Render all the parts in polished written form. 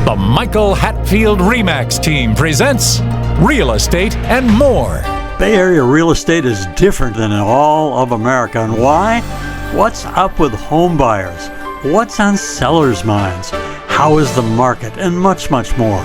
The Michael Hatfield RE/MAX team presents Real Estate and More. Bay Area real estate is different than in all of America. And why? What's up with home buyers? What's on sellers' minds? How is the market? And much, much more.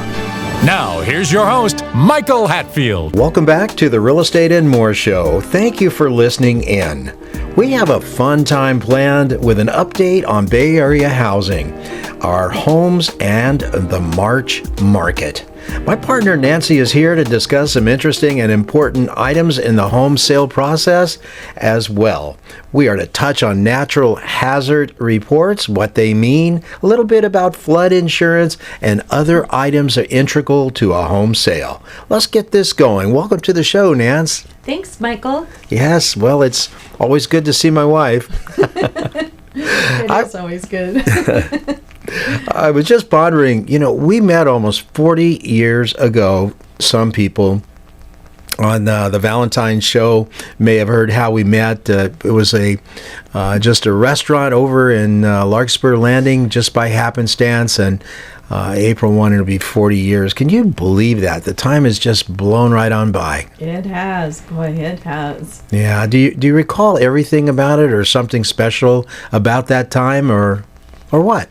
Now, here's your host, Michael Hatfield. Welcome back to the Real Estate and More Show. Thank you for listening in. We have a fun time planned with an update on Bay Area housing, our homes, and the March market. My partner Nancy is here to discuss some interesting and important items in the home sale process as well. We are to touch on natural hazard reports, what they mean, a little bit about flood insurance, and other items are integral to a home sale. Let's get this going. Welcome to the show, Nance. Thanks, Michael. Yes, well, it's always good to see my wife. It is always good. I was just pondering, we met almost 40 years ago. Some people on the Valentine's show may have heard how we met. It was just a restaurant over in Larkspur Landing, just by happenstance, and April 1, it'll be 40 years. Can you believe that? The time has just blown right on by. It has. Boy, it has. Yeah. Do you recall everything about it, or something special about that time, or what?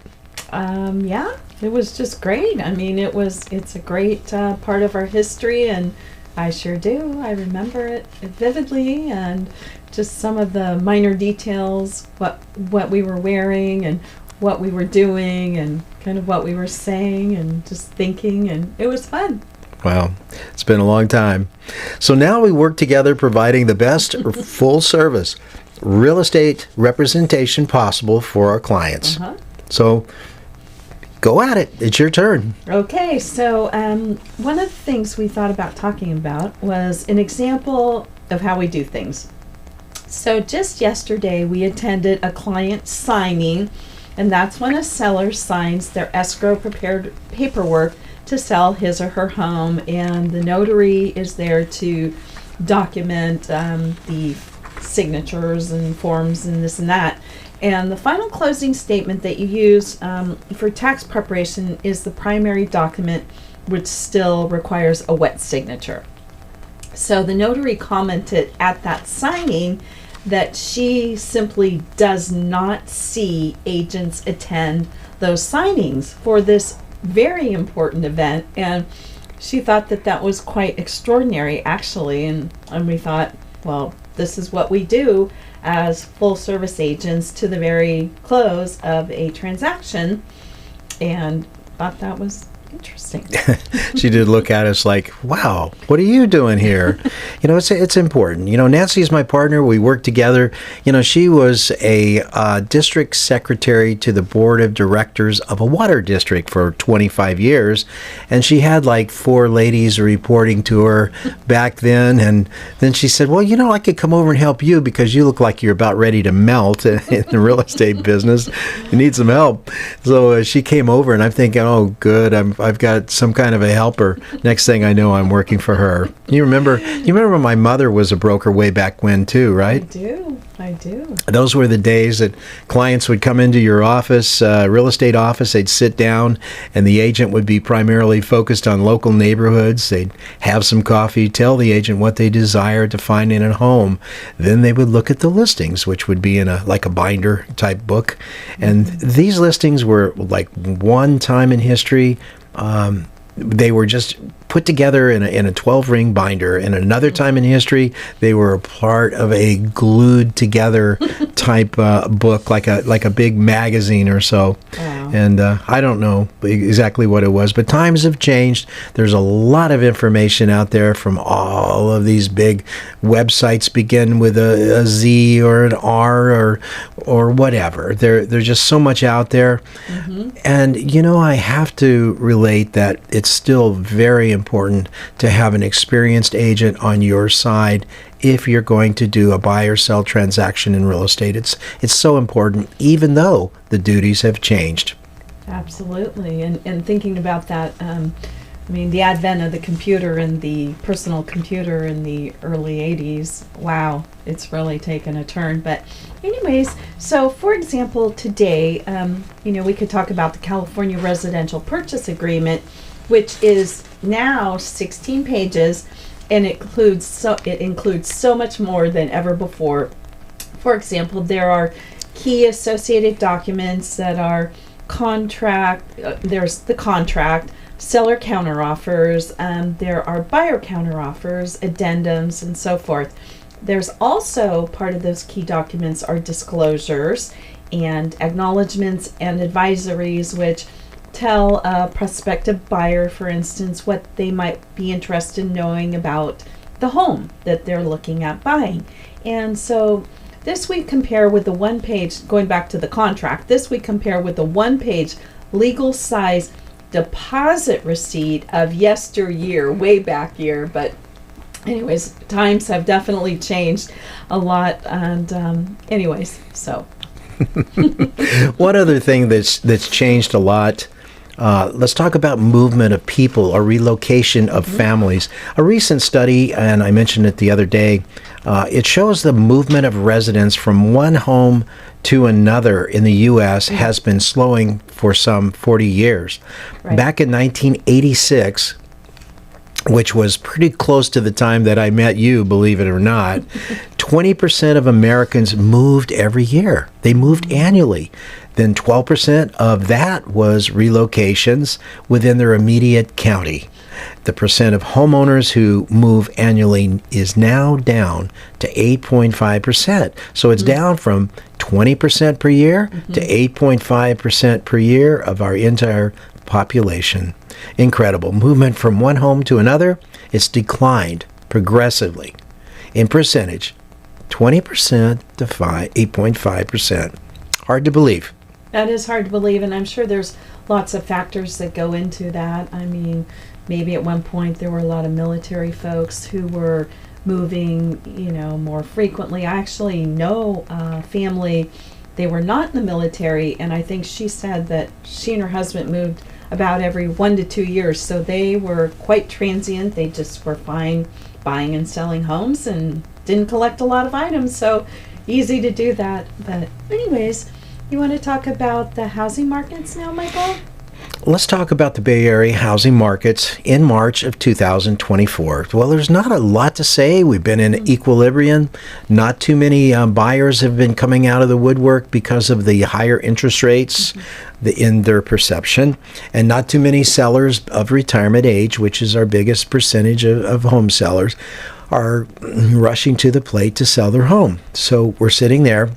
Yeah, it was just great. I mean, it's a great part of our history, and I sure do. I remember it vividly, and just some of the minor details, what we were wearing and what we were doing and kind of what we were saying and just thinking, and it was fun. Wow, it's been a long time. So now we work together providing the best full service real estate representation possible for our clients. Uh-huh. So go at it. It's your turn. Okay, so one of the things we thought about talking about was an example of how we do things. So just yesterday we attended a client signing, and that's when a seller signs their escrow prepared paperwork to sell his or her home, and the notary is there to document the signatures and forms and this and that. And the final closing statement that you use for tax preparation is the primary document, which still requires a wet signature. So the notary commented at that signing that she simply does not see agents attend those signings for this very important event, and she thought that was quite extraordinary, actually, and we thought, well, this is what we do as full service agents to the very close of a transaction, and thought that was interesting. She did look at us like, wow, what are you doing here? It's important. Nancy's my partner. We work together. She was a district secretary to the board of directors of a water district for 25 years. And she had like 4 ladies reporting to her back then. And then she said, well, I could come over and help you because you look like you're about ready to melt in the real estate business. You need some help. So she came over, and I'm thinking, oh, good. I've got some kind of a helper. Next thing I know, I'm working for her. You remember my mother was a broker way back when too, right? I do. Those were the days that clients would come into your office, real estate office. They'd sit down, and the agent would be primarily focused on local neighborhoods. They'd have some coffee, tell the agent what they desired to find in a home. Then they would look at the listings, which would be in a binder type book. And these listings were like one time in history. They were just put together in a 12-ring binder, and another time in history they were a part of a glued together type book, like a big magazine or so. Wow. And I don't know exactly what it was, but times have changed. There's a lot of information out there from all of these big websites, begin with a Z or an R or whatever. There's just so much out there. Mm-hmm. And I have to relate that it's still very important to have an experienced agent on your side if you're going to do a buy or sell transaction in real estate. It's so important, even though the duties have changed. Absolutely. And thinking about that, I mean, the advent of the computer and the personal computer in the early 80s, wow, it's really taken a turn. But anyways, so for example, today, we could talk about the California Residential Purchase Agreement, which is now 16 pages, and it includes so much more than ever before. For example, there are key associated documents that are there's the contract, seller counteroffers, there are buyer counteroffers, addendums, and so forth. There's also part of those key documents are disclosures and acknowledgments and advisories, which tell a prospective buyer, for instance, what they might be interested in knowing about the home that they're looking at buying. And so this we compare with the one-page, going back to the contract, this we compare with the one-page legal size deposit receipt of yesteryear, way back year. But anyways, times have definitely changed a lot. And anyways, so. One other thing that's changed a lot, let's talk about movement of people or relocation of families. A recent study, and I mentioned it the other day, it shows the movement of residents from one home to another in the U.S. has been slowing for some 40 years. Right. Back in 1986, which was pretty close to the time that I met you, believe it or not, 20% of Americans moved every year. They moved annually. Then 12% of that was relocations within their immediate county. The percent of homeowners who move annually is now down to 8.5%. So it's down from 20% per year to 8.5% per year of our entire population. Incredible. Movement from one home to another, it's declined progressively in percentage, 20% to 8.5%. Hard to believe. That is hard to believe, and I'm sure there's lots of factors that go into that. I mean, maybe at one point there were a lot of military folks who were moving, more frequently. I actually know a family, they were not in the military, and I think she said that she and her husband moved about every 1 to 2 years, so they were quite transient. They just were fine buying and selling homes and didn't collect a lot of items, so easy to do that. But anyways, you want to talk about the housing markets now, Michael? Let's talk about the Bay Area housing markets in March of 2024. Well, there's not a lot to say. We've been in equilibrium. Not too many buyers have been coming out of the woodwork because of the higher interest rates in their perception, and not too many sellers of retirement age, which is our biggest percentage of home sellers, are rushing to the plate to sell their home. So we're sitting there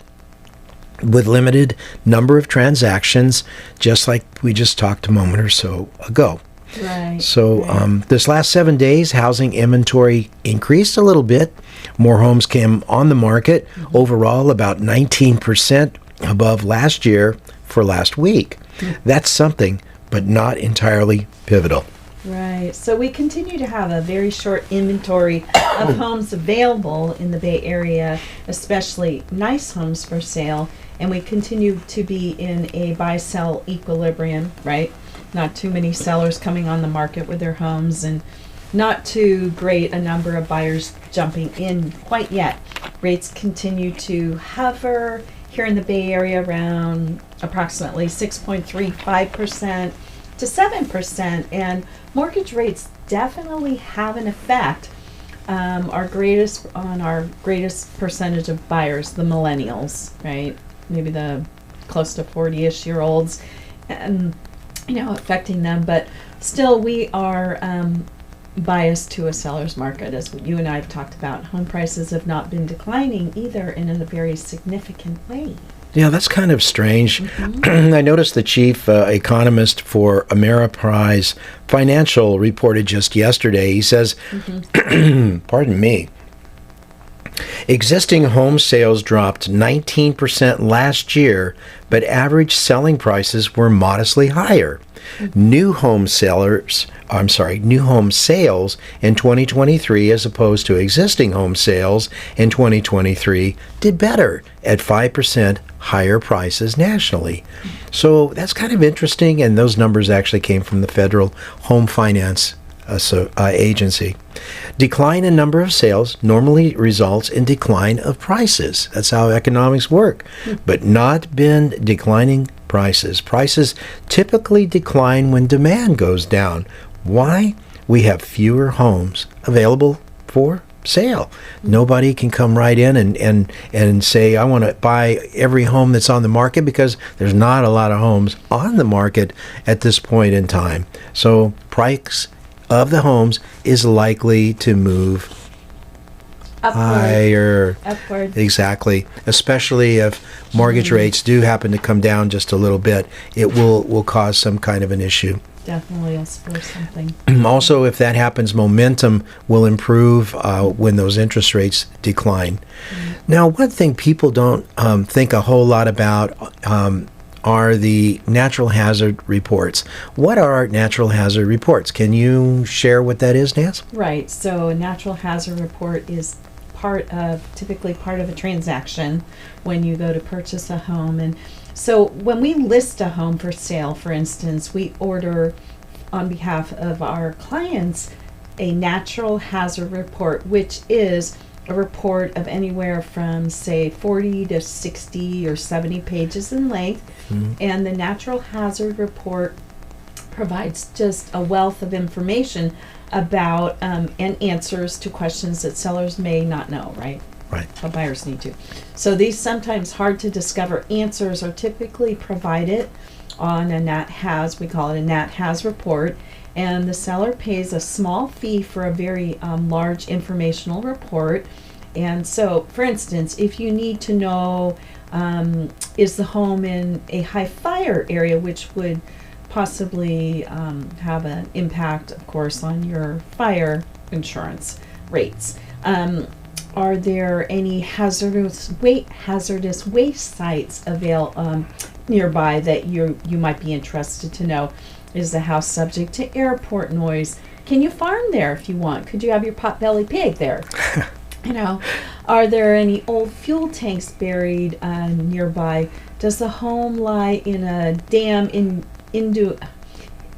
with limited number of transactions, just like we just talked a moment or so ago. Right. So this last 7 days, housing inventory increased a little bit. More homes came on the market. Overall, about 19% above last year for last week. That's something, but not entirely pivotal. Right. So we continue to have a very short inventory of homes available in the Bay Area, especially nice homes for sale. And we continue to be in a buy-sell equilibrium, right? Not too many sellers coming on the market with their homes, and not too great a number of buyers jumping in quite yet. Rates continue to hover here in the Bay Area around approximately 6.35% to 7%, and mortgage rates definitely have an effect. Our greatest percentage of buyers, the millennials, right? Maybe the close to 40-ish year olds, and affecting them. But still, we are biased to a seller's market, as you and I have talked about. Home prices have not been declining either in a very significant way. Yeah, that's kind of strange. I noticed the chief economist for Ameriprise Financial reported just yesterday. He says, pardon me, existing home sales dropped 19% last year, but average selling prices were modestly higher. New home sales in 2023 as opposed to existing home sales in 2023 did better at 5% higher prices nationally. So that's kind of interesting, and those numbers actually came from the Federal Home Finance agency. Decline in number of sales normally results in decline of prices. That's how economics work, but not been declining prices. Prices typically decline when demand goes down. Why? We have fewer homes available for sale. Nobody can come right in and say, I want to buy every home that's on the market, because there's not a lot of homes on the market at this point in time. So price of the homes is likely to move higher. Upward. Exactly. Especially if mortgage rates do happen to come down just a little bit, it will cause some kind of an issue. Definitely will spur something. Also, if that happens, momentum will improve when those interest rates decline. Now, one thing people don't think a whole lot about are the natural hazard reports. What are natural hazard reports? Can you share what that is, Nance? Right. So a natural hazard report is typically part of a transaction when you go to purchase a home. And so when we list a home for sale, for instance, we order on behalf of our clients a natural hazard report, which is a report of anywhere from, say, 40 to 60 or 70 pages in length. And the natural hazard report provides just a wealth of information about and answers to questions that sellers may not know, right? Right. But buyers need to. So these sometimes hard to discover answers are typically provided on a we call it a NatHaz report, and the seller pays a small fee for a very large informational report. And so, for instance, if you need to know, is the home in a high fire area, which would possibly have an impact, of course, on your fire insurance rates. Are there any hazardous waste sites nearby that you might be interested to know? Is the house subject to airport noise? Can you farm there if you want? Could you have your potbelly pig there? Are there any old fuel tanks buried nearby? Does the home lie in a dam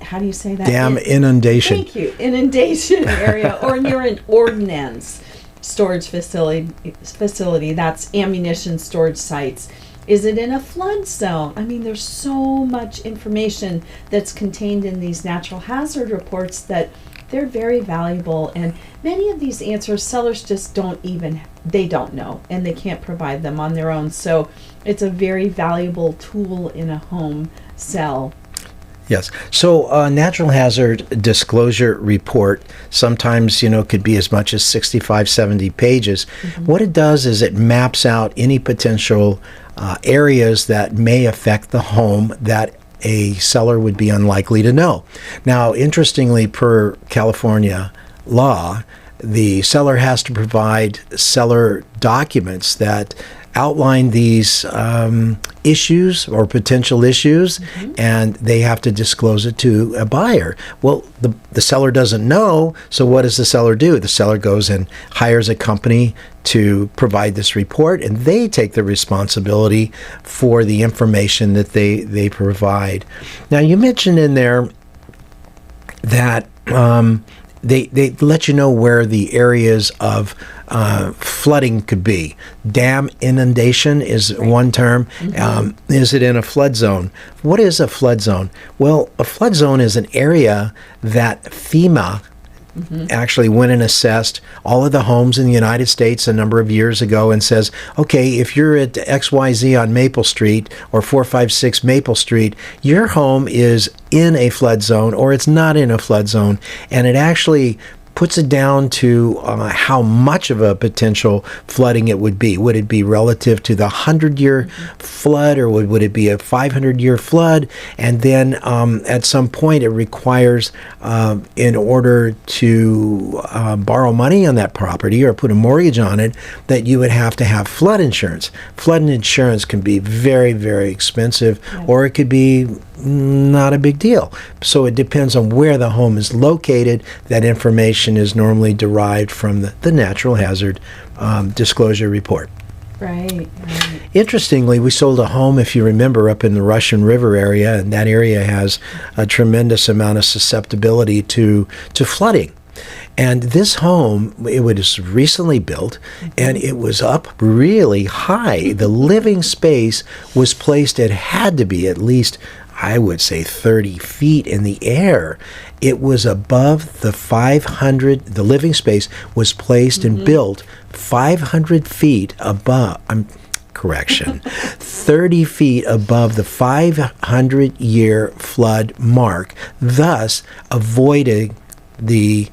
how do you say that? Dam inundation. Thank you. Inundation area, or near an ordnance storage facility. That's ammunition storage sites. Is it in a flood zone? I mean, there's so much information that's contained in these natural hazard reports that they're very valuable, and many of these answers sellers just don't know, and they can't provide them on their own. So it's a very valuable tool in a home sell. Yes. So a natural hazard disclosure report sometimes, could be as much as 65, 70 pages. What it does is it maps out any potential areas that may affect the home that a seller would be unlikely to know. Now, interestingly, per California law, the seller has to provide seller documents that outline these issues or potential issues, and they have to disclose it to a buyer. Well, the seller doesn't know, so what does the seller do? The seller goes and hires a company to provide this report, and they take the responsibility for the information that they provide. Now, you mentioned in there that they let you know where the areas of flooding could be. Dam inundation is one term. Is it in a flood zone? What is a flood zone? Well, a flood zone is an area that FEMA actually went and assessed all of the homes in the United States a number of years ago and says, okay, if you're at XYZ on Maple Street or 456 Maple Street, your home is in a flood zone or it's not in a flood zone. And it actually puts it down to how much of a potential flooding it would be. Would it be relative to the 100-year flood, or would it be a 500-year flood? And then at some point it requires, in order to borrow money on that property or put a mortgage on it, that you would have to have flood insurance. Flood insurance can be very, very expensive, or it could be not a big deal. So it depends on where the home is located. That information is normally derived from the natural hazard disclosure report. Right. Interestingly, we sold a home, if you remember, up in the Russian River area, and that area has a tremendous amount of susceptibility to flooding. And this home, it was recently built, and it was up really high. The living space was placed, it had to be at least, I would say, 30 feet in the air. It was above the the living space was placed and built 500 feet above, 30 feet above the 500-year flood mark, thus avoiding the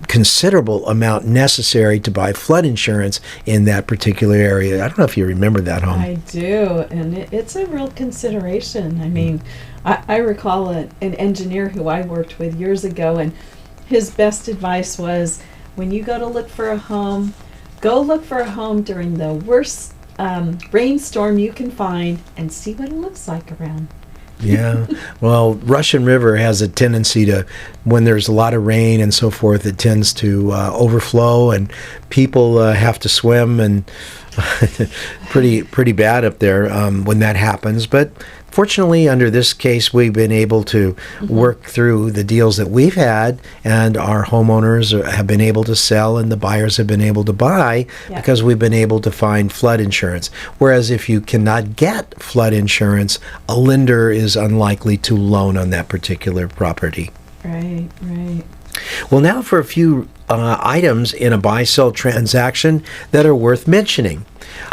considerable amount necessary to buy flood insurance in that particular area. I don't know if you remember that home. I do, and it's a real consideration. I mean, I recall an engineer who I worked with years ago, and his best advice was, when you go to look for a home, go look for a home during the worst rainstorm you can find and see what it looks like around. Yeah. Well, Russian River has a tendency to, when there's a lot of rain and so forth, it tends to overflow, and people have to swim, and pretty bad up there when that happens. But fortunately, under this case, we've been able to work through the deals that we've had, and our homeowners have been able to sell, and the buyers have been able to buy because we've been able to find flood insurance. Whereas if you cannot get flood insurance, a lender is unlikely to loan on that particular property. Right. Well, now for a few items in a buy-sell transaction that are worth mentioning.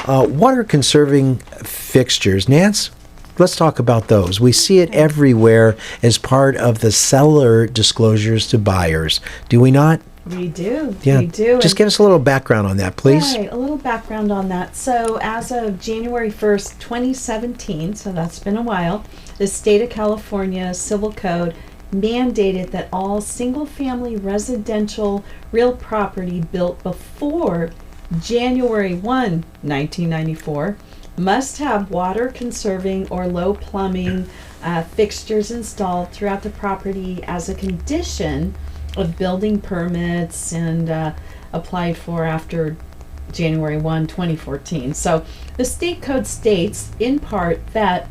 Water conserving fixtures. Nance? Let's talk about those. We see it everywhere as part of the seller disclosures to buyers. Do we not? We do. Yeah. We do. Just give us a little background on that, please. Right, a little background on that. So as of January 1st, 2017, so that's been a while, the state of California Civil Code mandated that all single-family residential real property built before January 1, 1994, must have water conserving or low plumbing fixtures installed throughout the property as a condition of building permits, and applied for after January 1, 2014. So the state code states in part that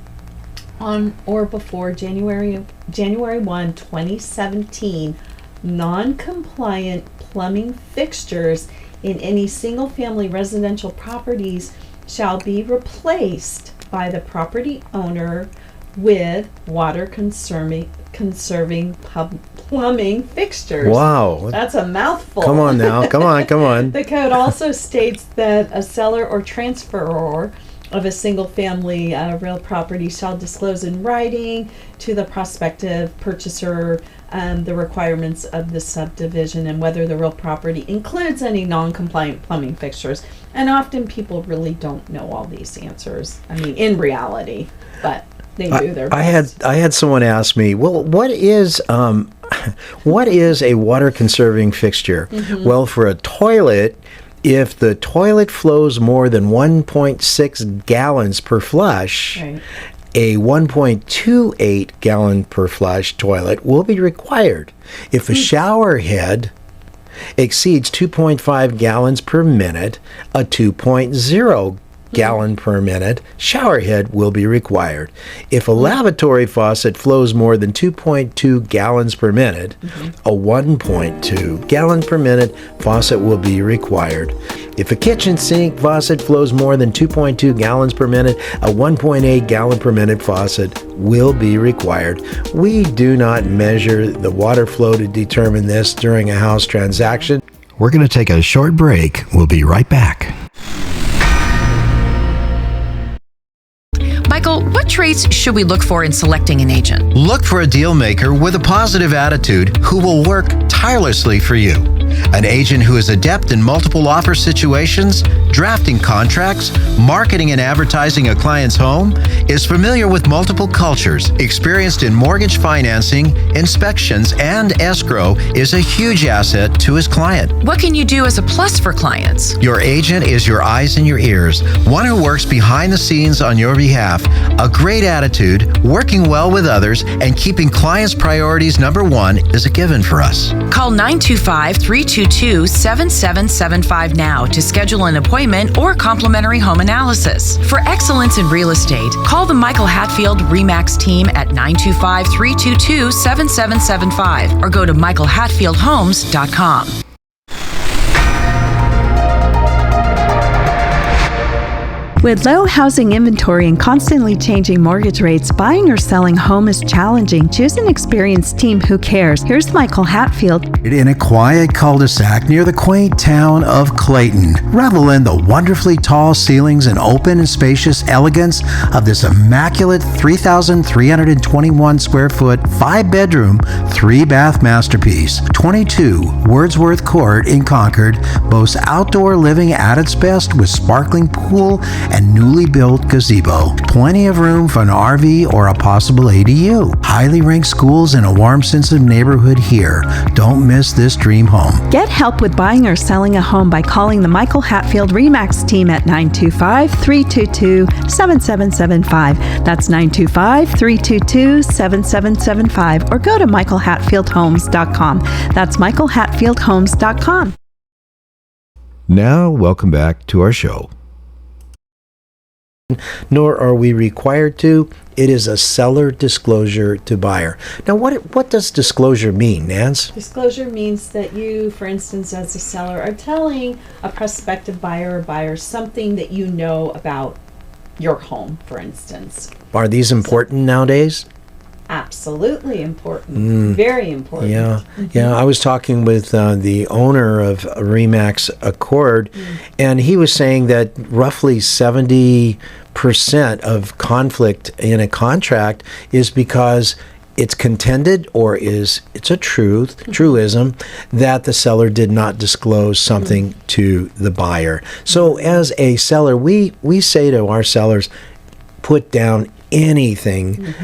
on or before January 1, 2017, non-compliant plumbing fixtures in any single-family residential properties shall be replaced by the property owner with water conserving plumbing fixtures. Wow. That's a mouthful. Come on now. Come on. The code also states that a seller or transferor of a single-family real property shall disclose in writing to the prospective purchaser the requirements of the subdivision and whether the real property includes any non-compliant plumbing fixtures. And often people really don't know all these answers. I mean, in reality, but they do their best. I had someone ask me, well, what is a water conserving fixture? Well, for a toilet, if the toilet flows more than 1.6 gallons per flush, Right. a 1.28 gallon per flush toilet will be required. If a shower head exceeds 2.5 gallons per minute, a 2.0 gallon per minute shower head will be required. If a lavatory faucet flows more than 2.2 gallons per minute, a 1.2 gallon per minute faucet will be required. If a kitchen sink faucet flows more than 2.2 gallons per minute, a 1.8 gallon per minute faucet will be required. We do not measure the water flow to determine this during a house transaction. We're going to take a short break. We'll be right back. Michael, what traits should we look for in selecting an agent? Look for a deal maker with a positive attitude who will work tirelessly for you. An agent who is adept in multiple offer situations, drafting contracts, marketing and advertising a client's home, is familiar with multiple cultures, experienced in mortgage financing, inspections, and escrow is a huge asset to his client. What can you do as a plus for clients? Your agent is your eyes and your ears, one who works behind the scenes on your behalf. A great attitude, working well with others, and keeping clients' priorities number one is a given for us. Call 925-3 925-322-7775 now to schedule an appointment or complimentary home analysis. For excellence in real estate, call the Michael Hatfield RE/MAX team at 925-322-7775 or go to michaelhatfieldhomes.com. With low housing inventory and constantly changing mortgage rates, buying or selling a home is challenging. Choose an experienced team who cares. Here's Michael Hatfield. In a quiet cul-de-sac near the quaint town of Clayton, revel in the wonderfully tall ceilings and open and spacious elegance of this immaculate 3,321 square foot, 5-bedroom, 3-bath masterpiece. 22 Wordsworth Court in Concord boasts outdoor living at its best with sparkling pool and newly built gazebo. Plenty of room for an RV or a possible ADU. Highly ranked schools and a warm sense of neighborhood here. Don't miss this dream home. Get help with buying or selling a home by calling the Michael Hatfield RE/MAX team at 925-322-7775. That's 925-322-7775, or go to michaelhatfieldhomes.com. That's michaelhatfieldhomes.com. Now, welcome back to our show. Nor are we required to. It is a seller disclosure to buyer. Now, what does disclosure mean, Nance? Disclosure means that you, for instance, as a seller, are telling a prospective buyer or buyer something that you know about your home, for instance. Are these important nowadays? Absolutely important. Very important. Yeah, yeah. I was talking with the owner of RE/MAX Accord, and he was saying that roughly 70% of conflict in a contract is because it's contended or it's a truism that the seller did not disclose something to the buyer. So as a seller, we say to our sellers, put down anything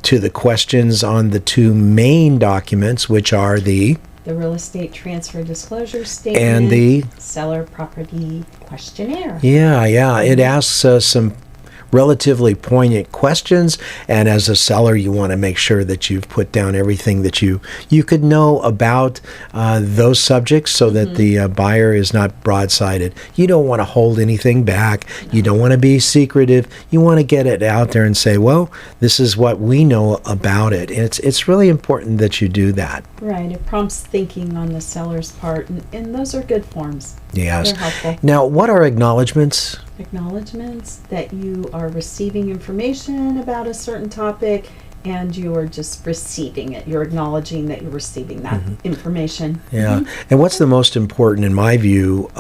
to the questions on the two main documents, which are the real estate transfer disclosure statement and the seller property questionnaire. Yeah. It asks some relatively poignant questions, and as a seller, you want to make sure that you've put down everything that you could know about those subjects, so that the buyer is not broadsided. You don't want to hold anything back. You don't want to be secretive. You want to get it out there and say, well, this is what we know about it. It's really important that you do that. Right. It prompts thinking on the seller's part, and those are good forms. Yes. They're helpful. Now, what are acknowledgments? Acknowledgments that you are receiving information about a certain topic and you are just receiving it. You're acknowledging that you're receiving that information. Yeah. And what's the most important, in my view,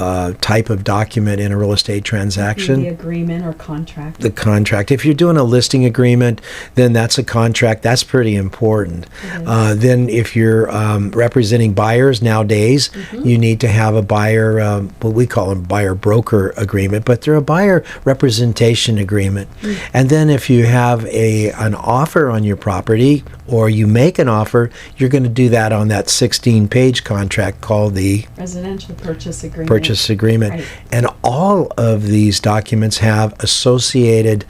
type of document in a real estate transaction? The agreement or contract. The contract. If you're doing a listing agreement, then that's a contract. That's pretty important. Then if you're representing buyers nowadays, you need to have a buyer, what we call a buyer broker agreement, but they're a buyer representation agreement. And then if you have an offer on your property, or you make an offer, you're going to do that on that 16-page contract called the residential purchase agreement. Right. And all of these documents have associated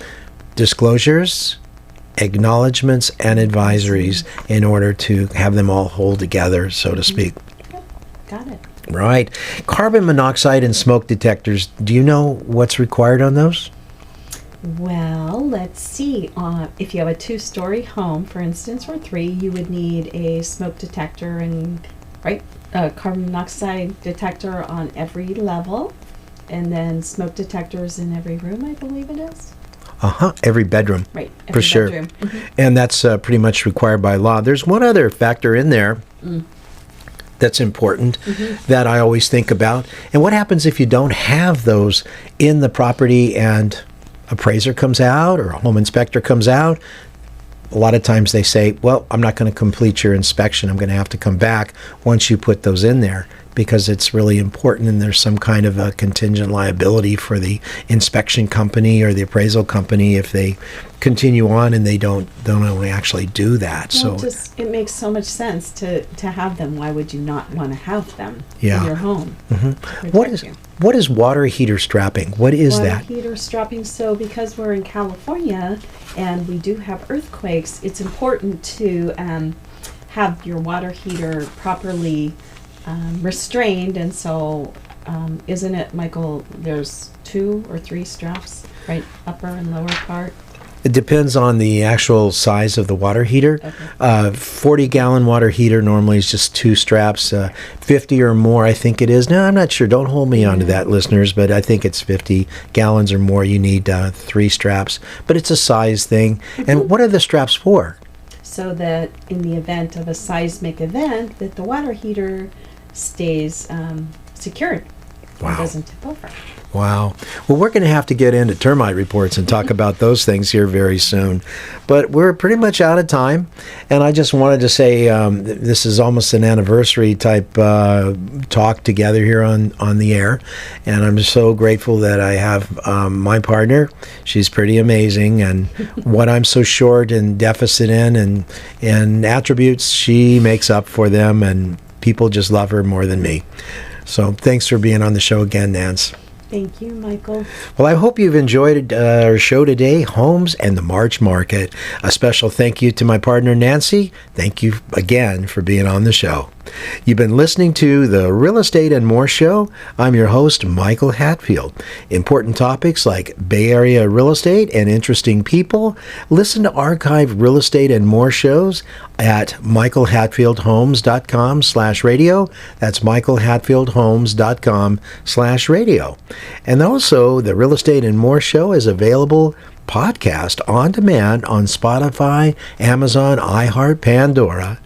disclosures, acknowledgments, and advisories in order to have them all hold together, so to speak. Got it. Right. Carbon monoxide and smoke detectors. Do you know what's required on those? Well, let's see. If you have a 2-story home, for instance, or 3, you would need a smoke detector and a carbon monoxide detector on every level, and then smoke detectors in every room, I believe it is. Every bedroom. Right. For sure. Bedroom. And that's pretty much required by law. There's one other factor in there that's important that I always think about. And what happens if you don't have those in the property and appraiser comes out or a home inspector comes out? A lot of times they say, well, I'm not going to complete your inspection. I'm going to have to come back once you put those in there, because it's really important, and there's some kind of a contingent liability for the inspection company or the appraisal company if they continue on and they don't actually do that. Well, it makes so much sense to have them. Why would you not want to have them in your home? What is water heater strapping? What is that? Water heater strapping. So because we're in California and we do have earthquakes, it's important to have your water heater properly restrained, and so isn't it, Michael, there's 2 or 3 straps, right, upper and lower part? It depends on the actual size of the water heater. Okay. 40-gallon water heater normally is just 2 straps. 50 or more, I think it is. Now, I'm not sure. Don't hold me onto that, listeners, but I think it's 50 gallons or more. You need 3 straps. But it's a size thing. And what are the straps for? So that in the event of a seismic event, that the water heater stays secured and doesn't tip over. Wow. Well, we're going to have to get into termite reports and talk about those things here very soon. But we're pretty much out of time. And I just wanted to say this is almost an anniversary type talk together here on the air. And I'm so grateful that I have my partner. She's pretty amazing. And what I'm so short and deficit in and attributes, she makes up for them. And people just love her more than me. So thanks for being on the show again, Nance. Thank you, Michael. Well, I hope you've enjoyed our show today, Homes and the March Market. A special thank you to my partner, Nancy. Thank you again for being on the show. You've been listening to the Real Estate and More Show. I'm your host, Michael Hatfield. Important topics like Bay Area real estate and interesting people. Listen to archived real estate and more shows at michaelhatfieldhomes.com/radio. That's michaelhatfieldhomes.com/radio. And also, the Real Estate and More Show is available podcast on demand on Spotify, Amazon, iHeart, Pandora,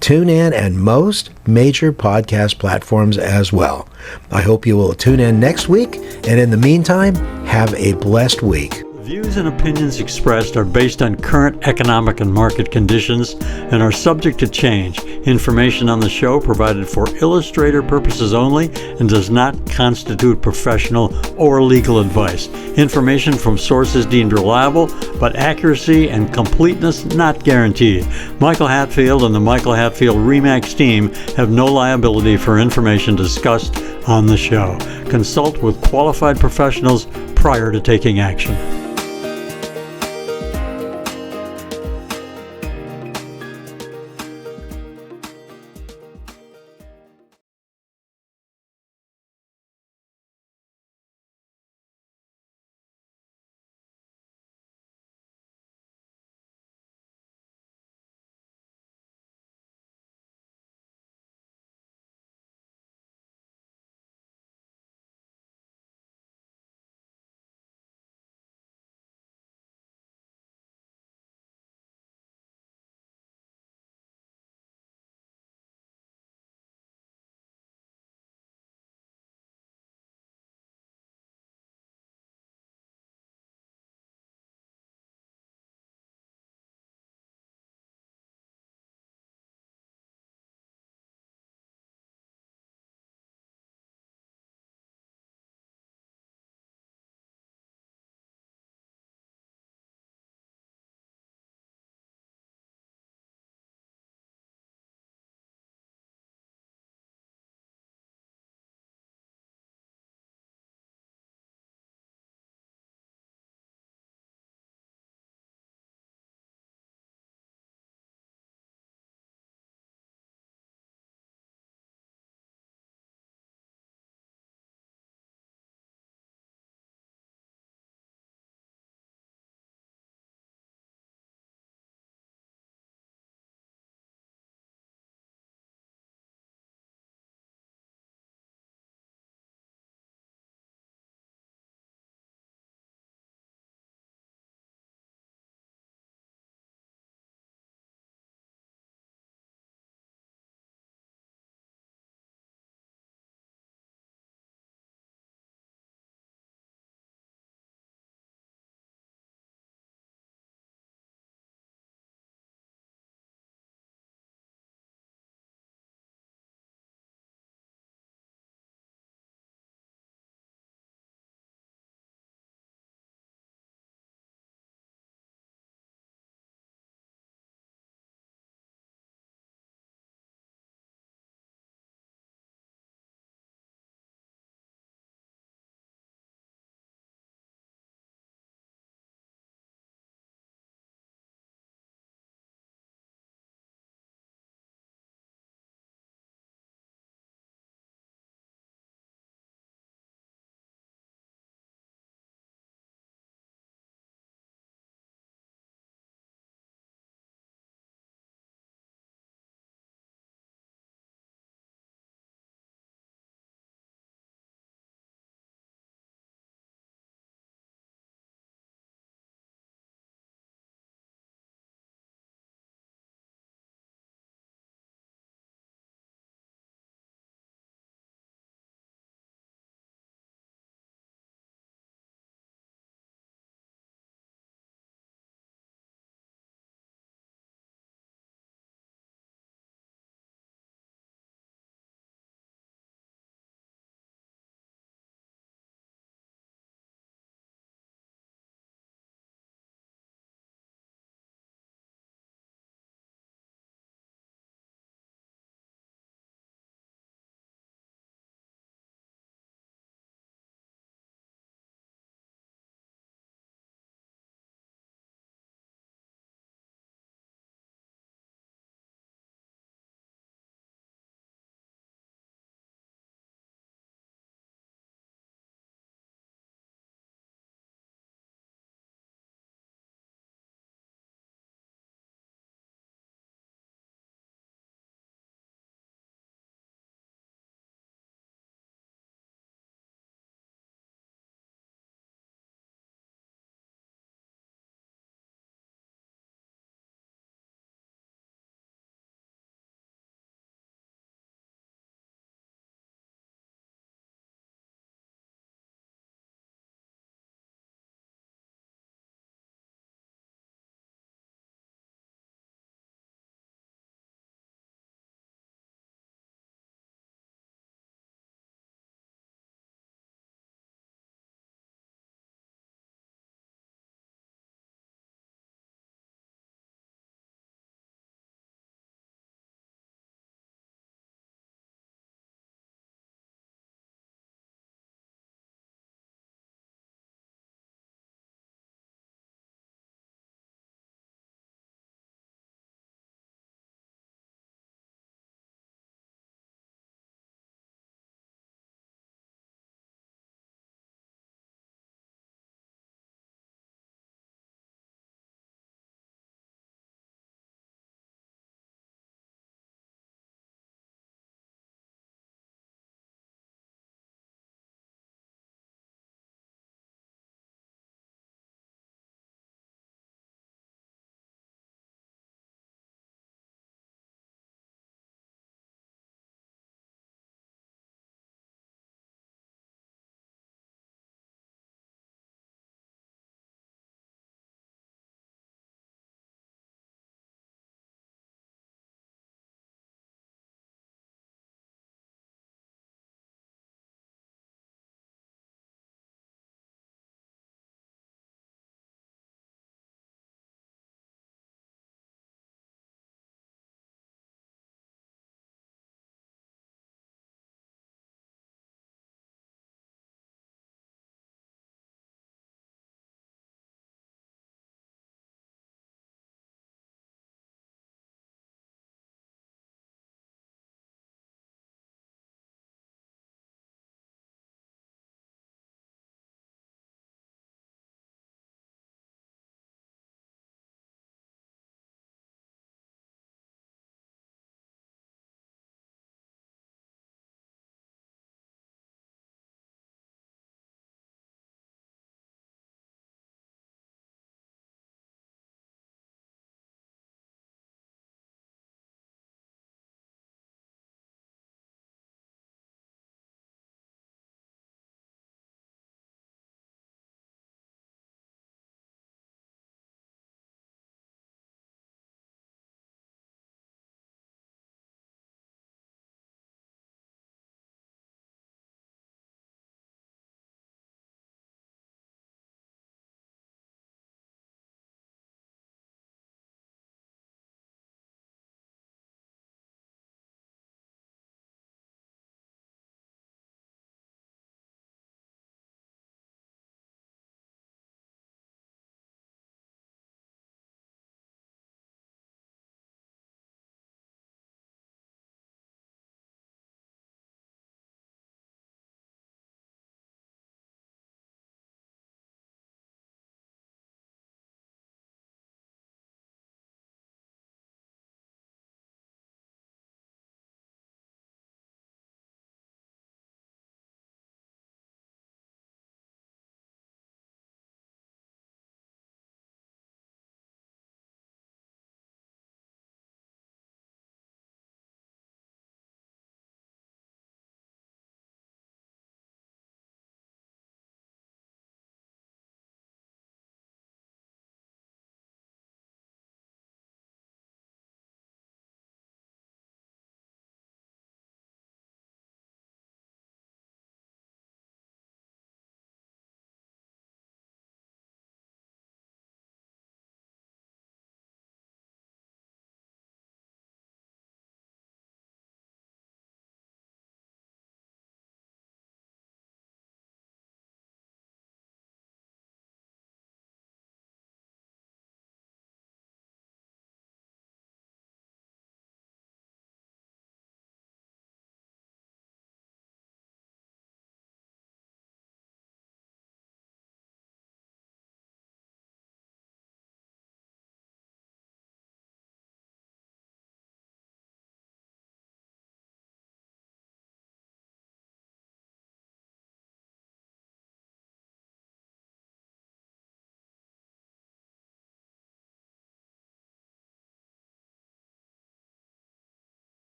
TuneIn, and most major podcast platforms as well. I hope you will tune in next week, and in the meantime, have a blessed week. Views and opinions expressed are based on current economic and market conditions and are subject to change. Information on the show provided for illustrator purposes only and does not constitute professional or legal advice. Information from sources deemed reliable, but accuracy and completeness not guaranteed. Michael Hatfield and the Michael Hatfield RE/MAX team have no liability for information discussed on the show. Consult with qualified professionals prior to taking action.